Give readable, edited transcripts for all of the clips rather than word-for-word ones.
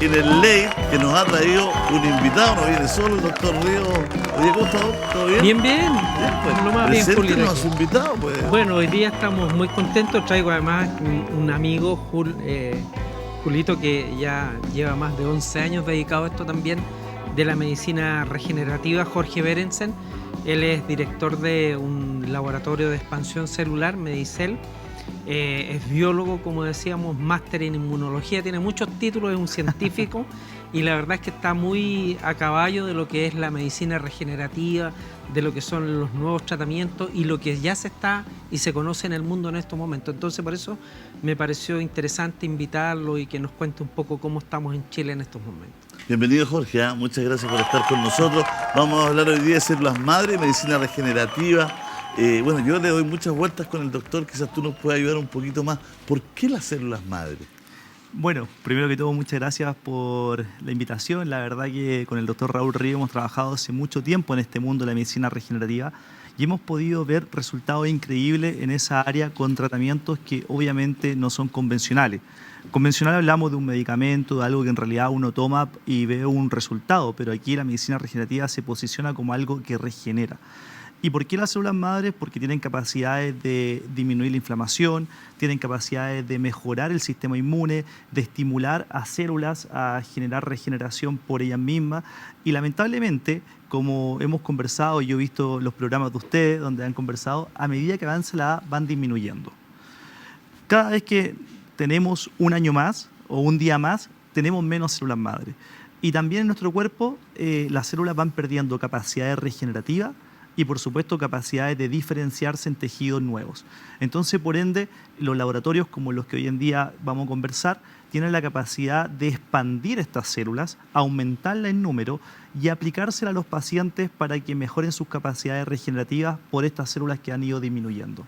en el late que nos ha traído un invitado, no viene solo el doctor Río. Oye, ¿cómo está? ¿Todo bien? Bien, bien. Bien, pues. Lo más bien, Julio. Preséntenos a su invitado, pues. Bueno, hoy día estamos muy contentos. Traigo además un amigo, Julito, que ya lleva más de 11 años dedicado a esto también, de la medicina regenerativa, Jorge Berentzen. Él es director de un laboratorio de expansión celular, Medicel. Es biólogo, como decíamos, máster en inmunología, tiene muchos títulos, es un científico y la verdad es que está muy a caballo de lo que es la medicina regenerativa, de lo que son los nuevos tratamientos y lo que ya se está y se conoce en el mundo en estos momentos. Entonces, por eso me pareció interesante invitarlo y que nos cuente un poco cómo estamos en Chile en estos momentos. Bienvenido, Jorge, ¿eh? Muchas gracias por estar con nosotros. Vamos a hablar hoy día de células madre, medicina regenerativa. Bueno, yo le doy muchas vueltas con el doctor, quizás tú nos puedas ayudar un poquito más. ¿Por qué las células madre? Bueno, primero que todo, muchas gracias por la invitación. La verdad que con el doctor Raúl Río hemos trabajado hace mucho tiempo en este mundo de la medicina regenerativa y hemos podido ver resultados increíbles en esa área con tratamientos que obviamente no son convencionales. Convencional hablamos de un medicamento, de algo que en realidad uno toma y ve un resultado, pero aquí la medicina regenerativa se posiciona como algo que regenera. ¿Y por qué las células madres? Porque tienen capacidades de disminuir la inflamación, tienen capacidades de mejorar el sistema inmune, de estimular a células a generar regeneración por ellas mismas. Y lamentablemente, como hemos conversado, yo he visto los programas de ustedes donde han conversado, a medida que avanza la edad van disminuyendo. Cada vez que tenemos un año más o un día más, tenemos menos células madres. Y también en nuestro cuerpo las células van perdiendo capacidades regenerativas y por supuesto capacidades de diferenciarse en tejidos nuevos. Entonces, por ende, los laboratorios como los que hoy en día vamos a conversar tienen la capacidad de expandir estas células, aumentarlas en número y aplicárselas a los pacientes para que mejoren sus capacidades regenerativas por estas células que han ido disminuyendo.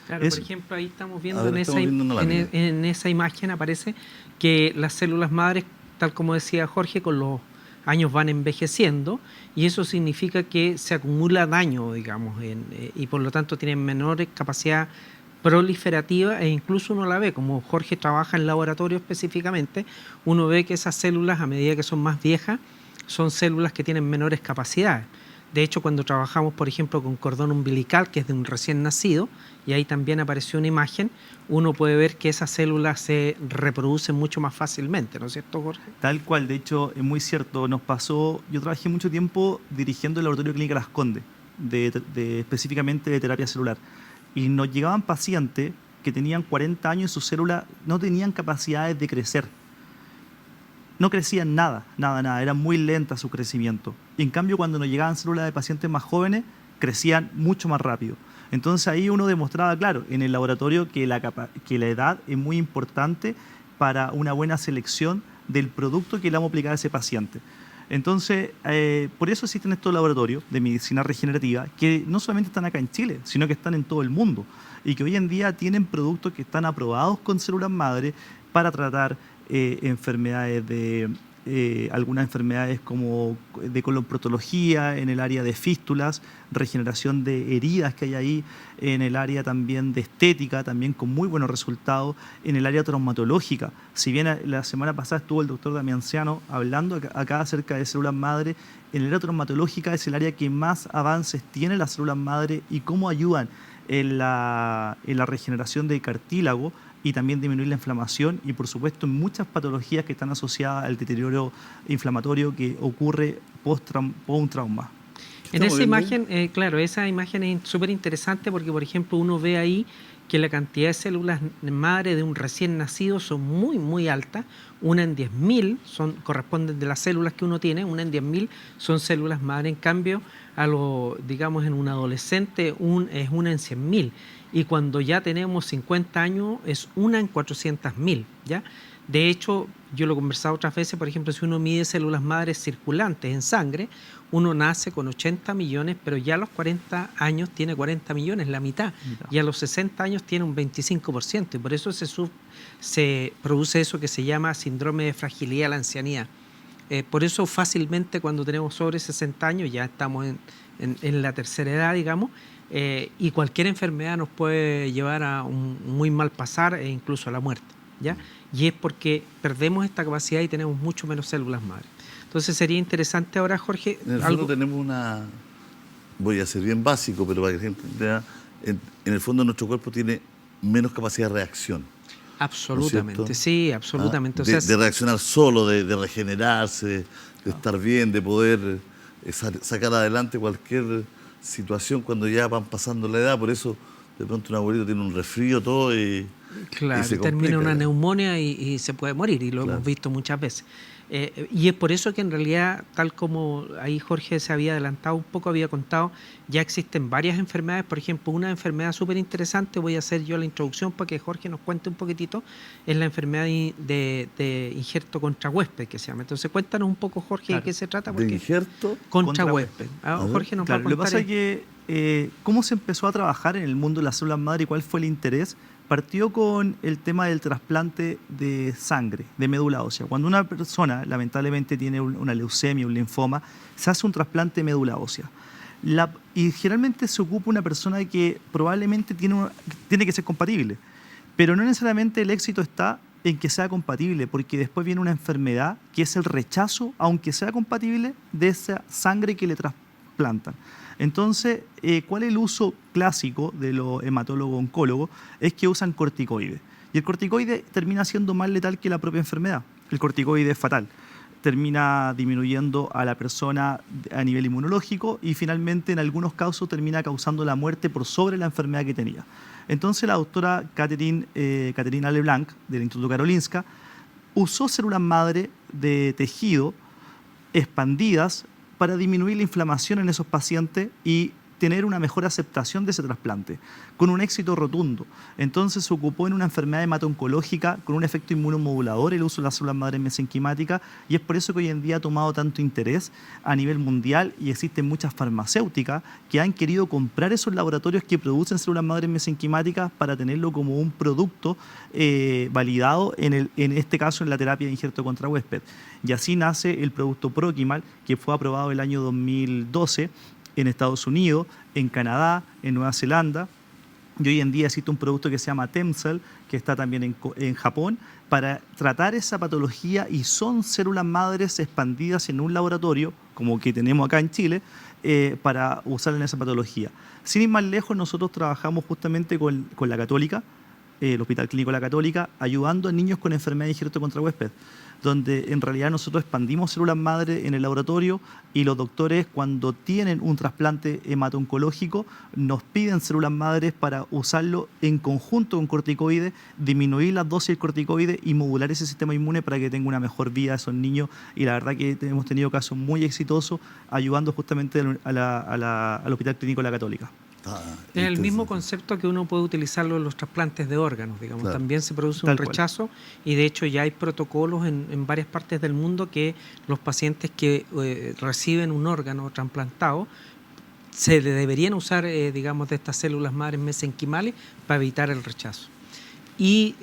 Claro, por ejemplo, ahí estamos viendo, en esa imagen aparece que las células madres, tal como decía Jorge, con los años van envejeciendo y eso significa que se acumula daño, digamos, y por lo tanto tienen menor capacidad proliferativa e incluso uno la ve, como Jorge trabaja en laboratorio específicamente, uno ve que esas células a medida que son más viejas son células que tienen menores capacidades. De hecho, cuando trabajamos, por ejemplo, con cordón umbilical, que es de un recién nacido, y ahí también apareció una imagen, uno puede ver que esas células se reproducen mucho más fácilmente, ¿no es cierto, Jorge? Tal cual, de hecho, es muy cierto. Nos pasó, yo trabajé mucho tiempo dirigiendo el laboratorio Clínica Las Condes, específicamente de terapia celular, y nos llegaban pacientes que tenían 40 años y sus células no tenían capacidades de crecer. No crecían nada, era muy lenta su crecimiento. Y en cambio, cuando nos llegaban células de pacientes más jóvenes, crecían mucho más rápido. Entonces ahí uno demostraba, claro, en el laboratorio que la edad es muy importante para una buena selección del producto que le vamos a aplicar a ese paciente. Entonces, por eso existen estos laboratorios de medicina regenerativa que no solamente están acá en Chile, sino que están en todo el mundo y que hoy en día tienen productos que están aprobados con células madre para tratar enfermedades algunas enfermedades como de colonprotología, en el área de fístulas, regeneración de heridas que hay ahí, en el área también de estética, también con muy buenos resultados, en el área traumatológica. Si bien la semana pasada estuvo el doctor Damianciano hablando acá acerca de células madre, en el área traumatológica es el área que más avances tiene las células madre y cómo ayudan en la regeneración de cartílago y también disminuir la inflamación y, por supuesto, en muchas patologías que están asociadas al deterioro inflamatorio que ocurre post un trauma. En esa imagen, claro, esa imagen es súper interesante porque, por ejemplo, uno ve ahí que la cantidad de células madre de un recién nacido son muy, muy altas. Una en 10.000 corresponden de las células que uno tiene, una en 10.000 son células madre. En cambio, digamos, en un adolescente es una en 100.000. Y cuando ya tenemos 50 años es una en 400.000, ¿ya? De hecho, yo lo he conversado otras veces, por ejemplo, si uno mide células madres circulantes en sangre, uno nace con 80 millones, pero ya a los 40 años tiene 40 millones, la mitad. Y a los 60 años tiene un 25%. Y por eso se produce eso que se llama síndrome de fragilidad de la ancianidad. Por eso fácilmente cuando tenemos sobre 60 años, ya estamos en la tercera edad, digamos, y cualquier enfermedad nos puede llevar a un muy mal pasar e incluso a la muerte. ¿ya? Y es porque perdemos esta capacidad y tenemos mucho menos células madre. Entonces sería interesante ahora, Jorge... En el fondo tenemos una... Voy a ser bien básico, pero para que la gente entienda, en el fondo nuestro cuerpo tiene menos capacidad de reacción. Absolutamente, ¿no es sí, absolutamente. De reaccionar solo, de regenerarse, de estar bien, de poder sacar adelante cualquier situación cuando ya van pasando la edad. Por eso de pronto un abuelito tiene un resfrío, todo y claro, se termina complica. una neumonía y se puede morir, y lo hemos visto muchas veces. Y es por eso que en realidad, tal como ahí Jorge se había adelantado un poco, había contado, ya existen varias enfermedades. Por ejemplo, una enfermedad súper interesante, voy a hacer yo la introducción para que Jorge nos cuente un poquitito, es la enfermedad de injerto contra huésped, que se llama. Entonces cuéntanos un poco, Jorge, de qué se trata. ¿De injerto? Contra huésped. Jorge nos va a contar. Lo que pasa es que cómo se empezó a trabajar en el mundo de las células madre y cuál fue el interés, partió con el tema del trasplante de sangre, de médula ósea. Cuando una persona lamentablemente tiene una leucemia, un linfoma, se hace un trasplante de médula ósea. Y generalmente se ocupa una persona que probablemente tiene que ser compatible, pero no necesariamente el éxito está en que sea compatible, porque después viene una enfermedad que es el rechazo, aunque sea compatible, de esa sangre que le trasplantan. Entonces, ¿cuál es el uso clásico de los hematólogos oncólogos? Es que usan corticoides. Y el corticoide termina siendo más letal que la propia enfermedad. El corticoide es fatal. Termina disminuyendo a la persona a nivel inmunológico y finalmente en algunos casos termina causando la muerte por sobre la enfermedad que tenía. Entonces la doctora Caterina LeBlanc del Instituto Karolinska usó células madre de tejido expandidas para disminuir la inflamación en esos pacientes y tener una mejor aceptación de ese trasplante, con un éxito rotundo. Entonces se ocupó en una enfermedad hemato-oncológica con un efecto inmunomodulador el uso de las células madre mesenquimáticas, y es por eso que hoy en día ha tomado tanto interés a nivel mundial y existen muchas farmacéuticas que han querido comprar esos laboratorios que producen células madre mesenquimáticas para tenerlo como un producto validado en este caso en la terapia de injerto contra huésped. Y así nace el producto Proquimal, que fue aprobado el año 2012 en Estados Unidos, en Canadá, en Nueva Zelanda, y hoy en día existe un producto que se llama Temcel, que está también en Japón, para tratar esa patología, y son células madres expandidas en un laboratorio, como que tenemos acá en Chile, para usar en esa patología. Sin ir más lejos, nosotros trabajamos justamente con la Católica, el Hospital Clínico La Católica, ayudando a niños con enfermedad de injerto contra huésped, donde en realidad nosotros expandimos células madre en el laboratorio y los doctores, cuando tienen un trasplante hemato-oncológico, nos piden células madres para usarlo en conjunto con corticoides, disminuir las dosis del corticoide y modular ese sistema inmune para que tenga una mejor vida a esos niños. Y la verdad que hemos tenido casos muy exitosos ayudando justamente al Hospital Clínico La Católica. Es el mismo concepto que uno puede utilizarlo en los trasplantes de órganos, digamos. Claro. También se produce un rechazo y de hecho ya hay protocolos en varias partes del mundo que los pacientes que reciben un órgano trasplantado se deberían usar, digamos, de estas células madres mesenquimales para evitar el rechazo. Y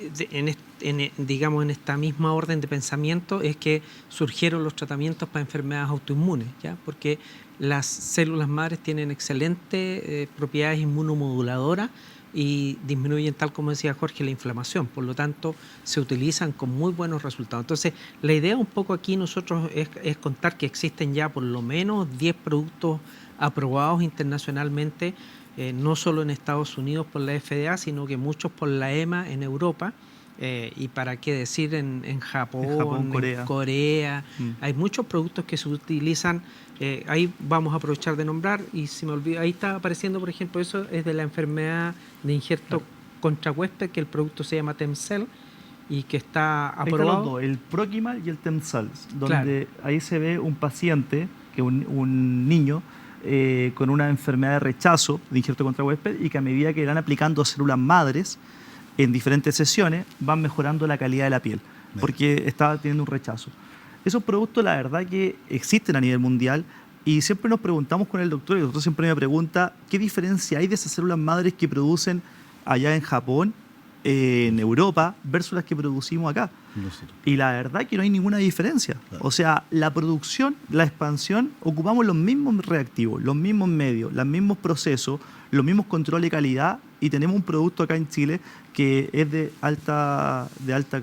digamos, en esta misma orden de pensamiento es que surgieron los tratamientos para enfermedades autoinmunes, ¿ya? Porque las células madres tienen excelentes propiedades inmunomoduladoras y disminuyen, tal como decía Jorge, la inflamación. Por lo tanto, se utilizan con muy buenos resultados. Entonces, la idea un poco aquí nosotros es contar que existen ya por lo menos 10 productos aprobados internacionalmente, no solo en Estados Unidos por la FDA, sino que muchos por la EMA en Europa, y para qué decir en Japón, Corea. Hay muchos productos que se utilizan, ahí vamos a aprovechar de nombrar, y si me olvido, ahí está apareciendo, por ejemplo, eso es de la enfermedad de injerto contra huésped, que el producto se llama Temcel y que está aprobado. Los dos, el Proquimal y el Temcel, donde ahí se ve un paciente, que un niño, con una enfermedad de rechazo de injerto contra huésped, y que a medida que van aplicando células madres en diferentes sesiones van mejorando la calidad de la piel, porque estaba teniendo un rechazo. Esos productos, la verdad que existen a nivel mundial, y siempre nos preguntamos con el doctor, y el doctor siempre me pregunta qué diferencia hay de esas células madres que producen allá en Japón en Europa versus las que producimos acá. Nosotros. Y la verdad que no hay ninguna diferencia. Claro. O sea, la producción, la expansión, ocupamos los mismos reactivos, los mismos medios, los mismos procesos, los mismos controles de calidad y tenemos un producto acá en Chile que es de alta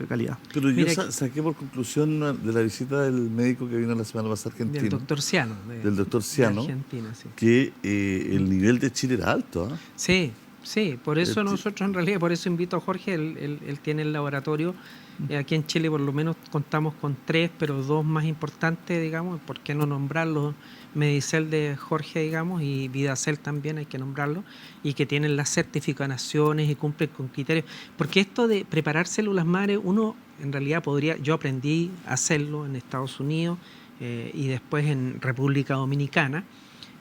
calidad. Pero yo Mira, saqué por conclusión de la visita del médico que vino la semana pasada a Argentina, del doctor Ciano. del doctor Ciano, de Argentina, sí. que el nivel de Chile era alto. ¿Ah? Sí, sí, por eso Este- nosotros en realidad, por eso invito a Jorge, él tiene el laboratorio. Aquí en Chile por lo menos contamos con 3, pero 2 más importantes, digamos, ¿por qué no nombrarlos? Medicel de Jorge, digamos, y Vidacel también hay que nombrarlo, y que tienen las certificaciones y cumplen con criterios. Porque esto de preparar células madre, uno en realidad podría, yo aprendí a hacerlo en Estados Unidos y después en República Dominicana.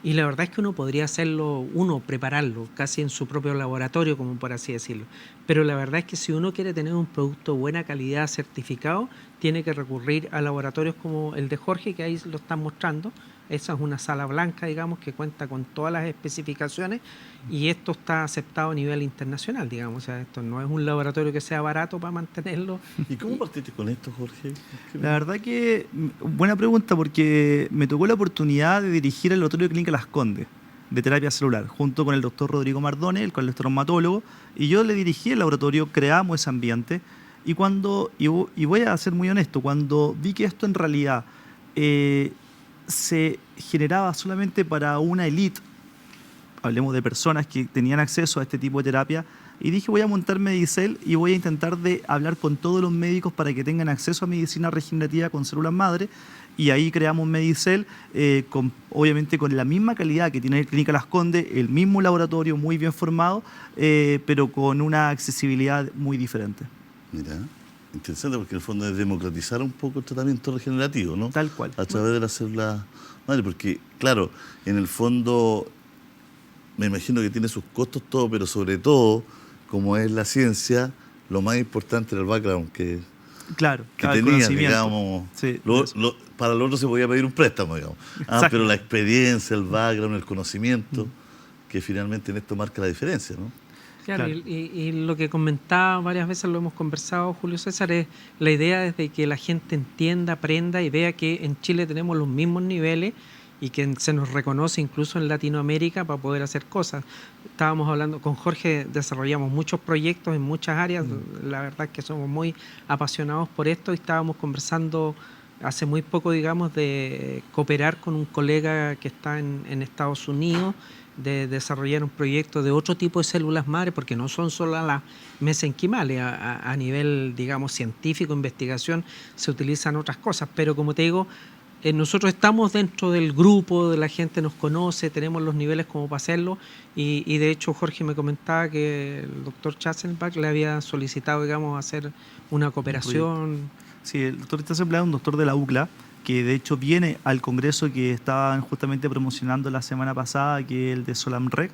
Y la verdad es que uno podría hacerlo, prepararlo casi en su propio laboratorio, como por así decirlo. Pero la verdad es que si uno quiere tener un producto de buena calidad certificado, tiene que recurrir a laboratorios como el de Jorge, que ahí lo están mostrando. Esa es una sala blanca, digamos, que cuenta con todas las especificaciones y esto está aceptado a nivel internacional, digamos. O sea, esto no es un laboratorio que sea barato para mantenerlo. ¿Y cómo partiste con esto, Jorge? La verdad que, buena pregunta, porque me tocó la oportunidad de dirigir el laboratorio de Clínica Las Condes de terapia celular, junto con el doctor Rodrigo Mardone, el cual es traumatólogo, y yo le dirigí el laboratorio, creamos ese ambiente, y voy a ser muy honesto, cuando vi que esto en realidad se generaba solamente para una élite, hablemos de personas que tenían acceso a este tipo de terapia, y dije voy a montar Medicel y voy a intentar de hablar con todos los médicos para que tengan acceso a medicina regenerativa con células madre, y ahí creamos Medicel, obviamente con la misma calidad que tiene Clínica Las Condes, el mismo laboratorio muy bien formado, pero con una accesibilidad muy diferente. Mira, interesante porque en el fondo es democratizar un poco el tratamiento regenerativo, ¿no? Tal cual. A través de las células madre, porque claro, en el fondo me imagino que tiene sus costos todo, pero sobre todo, como es la ciencia, lo más importante era el background que Claro, el tenía, conocimiento. digamos. Sí, Para lo otro se podía pedir un préstamo, digamos. Exacto. Pero la experiencia, el background, el conocimiento, que finalmente en esto marca la diferencia, ¿no? Claro, Claro. y lo que comentaba varias veces, lo hemos conversado, Julio César, es la idea es de que la gente entienda, aprenda y vea que en Chile tenemos los mismos niveles y que se nos reconoce incluso en Latinoamérica para poder hacer cosas. Estábamos hablando con Jorge, desarrollamos muchos proyectos en muchas áreas, la verdad es que somos muy apasionados por esto y estábamos conversando hace muy poco, digamos, de cooperar con un colega que está en Estados Unidos, de desarrollar un proyecto de otro tipo de células madre, porque no son solo las mesenquimales, a nivel, digamos, científico, investigación, se utilizan otras cosas, pero como te digo, nosotros estamos dentro del grupo, de la gente nos conoce, tenemos los niveles como para hacerlo, y de hecho Jorge me comentaba que el doctor Chatzenbach le había solicitado, digamos, hacer una cooperación. Sí, el doctor Chatzenbach es un doctor de la UCLA, que de hecho viene al congreso que estaban justamente promocionando la semana pasada, que es el de SOLAMREC,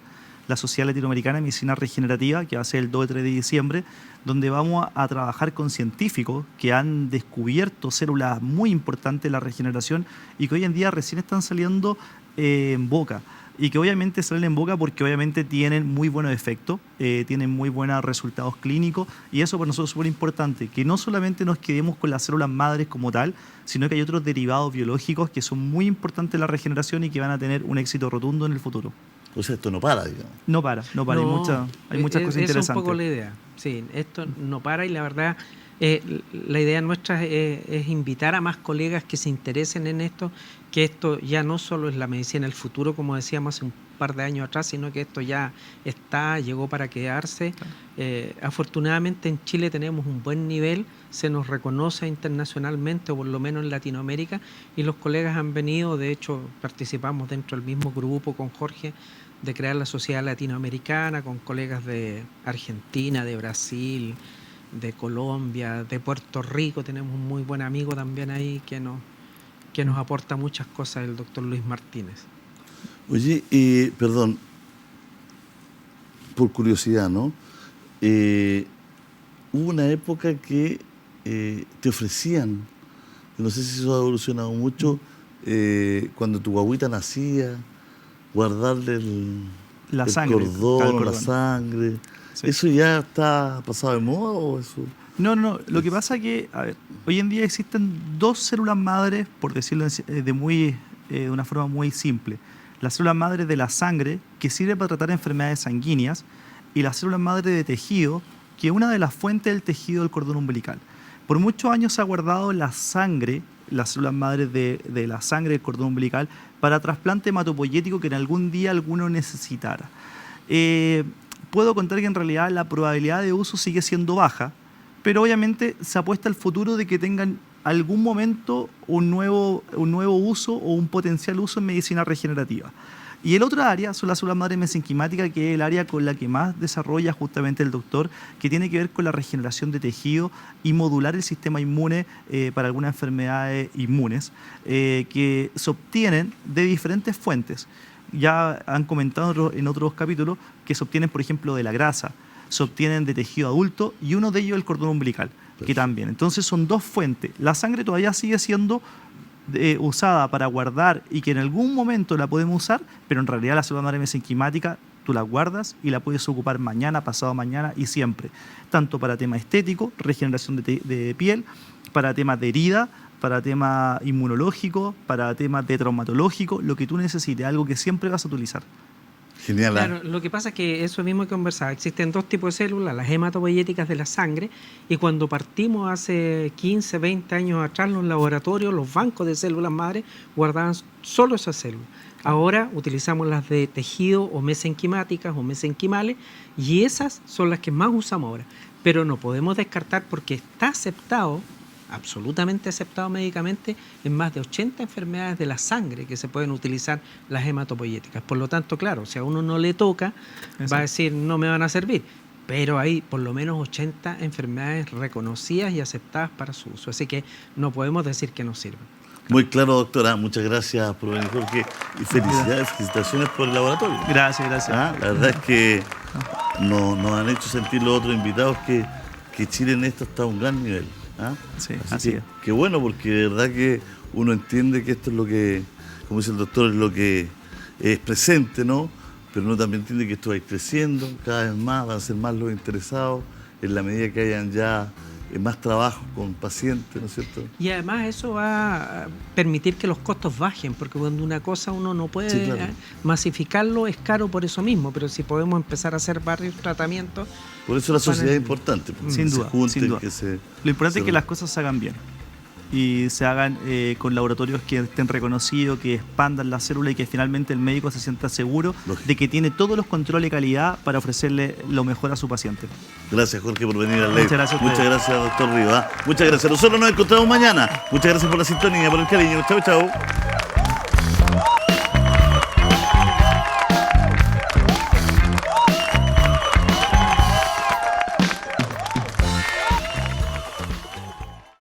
la Sociedad Latinoamericana de Medicina Regenerativa, que va a ser el 2 y 3 de diciembre, donde vamos a trabajar con científicos que han descubierto células muy importantes de la regeneración y que hoy en día recién están saliendo en boca. Y que obviamente salen en boca porque obviamente tienen muy buenos efectos, tienen muy buenos resultados clínicos, y eso para nosotros es súper importante, que no solamente nos quedemos con las células madres como tal, sino que hay otros derivados biológicos que son muy importantes en la regeneración y que van a tener un éxito rotundo en el futuro. O sea, esto no para, digamos. No para, hay muchas cosas interesantes. Esa es un poco la idea. Sí, esto no para y la verdad, la idea nuestra es invitar a más colegas que se interesen en esto, que esto ya no solo es la medicina del futuro, como decíamos hace un par de años atrás, sino que esto ya llegó para quedarse. Afortunadamente en Chile tenemos un buen nivel, se nos reconoce internacionalmente, o por lo menos en Latinoamérica, y los colegas han venido, de hecho participamos dentro del mismo grupo con Jorge, de crear la Sociedad Latinoamericana, con colegas de Argentina, de Brasil, de Colombia, de Puerto Rico. Tenemos un muy buen amigo también ahí que nos aporta muchas cosas, el doctor Luis Martínez. Oye, perdón, por curiosidad, ¿no? Hubo una época que te ofrecían, no sé si eso ha evolucionado mucho, cuando tu guagüita nacía, guardarle el La sangre, cordón, la sangre. Sí. ¿Eso ya está pasado de moda o eso? No. Lo que pasa es que, a ver, hoy en día existen dos células madres, por decirlo de una forma muy simple. La célula madre de la sangre, que sirve para tratar enfermedades sanguíneas, y la célula madre de tejido, que es una de las fuentes del tejido del cordón umbilical. Por muchos años se ha guardado la sangre, las células madres de la sangre del cordón umbilical, para trasplante hematopoyético que en algún día alguno necesitara. Puedo contar que en realidad la probabilidad de uso sigue siendo baja, pero obviamente se apuesta al futuro de que tengan algún momento un nuevo uso o un potencial uso en medicina regenerativa. Y el otro área son las células madre mesenquimáticas, que es el área con la que más desarrolla justamente el doctor, que tiene que ver con la regeneración de tejido y modular el sistema inmune para algunas enfermedades inmunes, que se obtienen de diferentes fuentes. Ya han comentado en otros capítulos que se obtienen, por ejemplo, de la grasa, se obtienen de tejido adulto y uno de ellos el cordón umbilical, que también. Entonces son dos fuentes. La sangre todavía sigue siendo usada para guardar y que en algún momento la podemos usar, pero en realidad la célula madre mesenquimática tú la guardas y la puedes ocupar mañana, pasado mañana y siempre. Tanto para tema estético, regeneración de piel, para temas de herida, para temas inmunológicos, para temas de traumatológico, lo que tú necesites, algo que siempre vas a utilizar. Genial. Claro, lo que pasa es que eso mismo que conversaba, existen dos tipos de células, las hematopoyéticas de la sangre, y cuando partimos hace 15, 20 años atrás, los laboratorios, los bancos de células madre guardaban solo esas células. Ahora utilizamos las de tejido o mesenquimáticas o mesenquimales, y esas son las que más usamos ahora. Pero no podemos descartar porque está aceptado, absolutamente aceptado médicamente, en más de 80 enfermedades de la sangre que se pueden utilizar las hematopoyéticas. Por lo tanto, claro, si a uno no le toca, va a decir no me van a servir. Pero hay por lo menos 80 enfermedades reconocidas y aceptadas para su uso. Así que no podemos decir que no sirven. Muy claro, doctora. Muchas gracias por venir, Jorge. Y felicitaciones por el laboratorio. Gracias. La verdad es que nos han hecho sentir los otros invitados que Chile en esto está a un gran nivel. Sí, así es. Qué bueno, porque de verdad que uno entiende que esto es lo que, como dice el doctor, es lo que es presente, ¿no? Pero uno también entiende que esto va a ir creciendo cada vez más, van a ser más los interesados en la medida que hayan ya más trabajo con pacientes, ¿no es cierto? Y además eso va a permitir que los costos bajen, porque cuando una cosa uno no puede masificarlo, es caro por eso mismo, pero si podemos empezar a hacer varios tratamientos... Por eso la sociedad es importante. Sin duda. Lo importante es que las cosas se hagan bien y se hagan con laboratorios que estén reconocidos, que expandan la célula y que finalmente el médico se sienta seguro de que tiene todos los controles de calidad para ofrecerle lo mejor a su paciente. Gracias, Jorge, por venir al Ley. Muchas gracias, doctor Rivas. Muchas gracias. Nosotros nos encontramos mañana. Muchas gracias por la sintonía, por el cariño. Chau, chau.